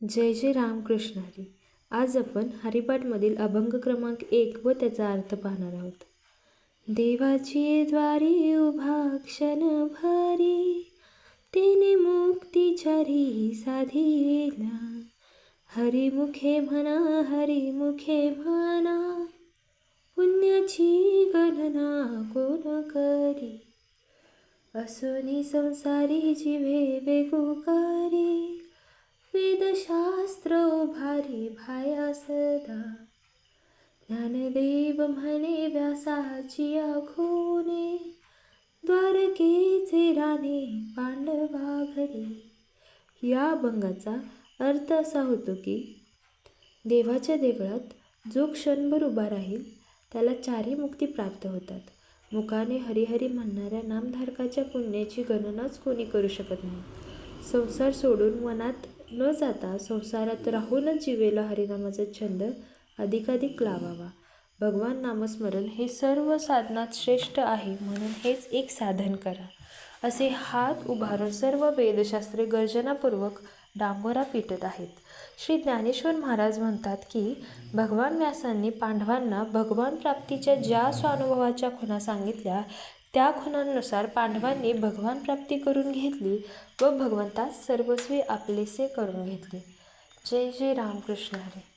जय जय रामकृष्ण हरी. आज आपण हरिपाठमधील अभंग क्रमांक 1 व त्याचा अर्थ पाहणार आहोत. देवाची द्वारी उभा क्षण भारी, तेने मुक्तीचारी साधिला. हरिमुखे म्हणा, हरिमुखे म्हणा, पुण्याची गणना कोण करी. असोनी संसारी जिव्हे बेगुकारी, वेदशास्त्र उभारी भाया सदा. ज्ञानदेव म्हणे व्यासाची आखोने, द्वारकेचे राणे पांडवा घरी. या अभंगाचा अर्थ असा होतो की देवाच्या देवळात जो क्षणभर उभा राहील त्याला चारी मुक्ती प्राप्त होतात. मुखाने हरिहरी म्हणणाऱ्या नामधारकाच्या पुण्याची गणनाच कोणी करू शकत नाही. संसार सोडून वनात न जाता संसारात राहूनच जीवेला हरिनामाचा छंद अधिकाधिक लावावा. भगवान नामस्मरण हे सर्व साधनात श्रेष्ठ आहे, म्हणून हेच एक साधन करा. असे हात उभारून सर्व वेदशास्त्रे गर्जनापूर्वक डांगोरा पिटत आहेत. श्री ज्ञानेश्वर महाराज म्हणतात की भगवान व्यासांनी पांडवांना भगवान प्राप्तीच्या ज्या स्वानुभवाच्या खुणा सांगितल्या त्या खुणांनुसार पांडवांनी भगवान प्राप्ती करून घेतली व भगवंतास सर्वस्वी आपलेसे करून घेतले. जय जय रामकृष्ण हरी.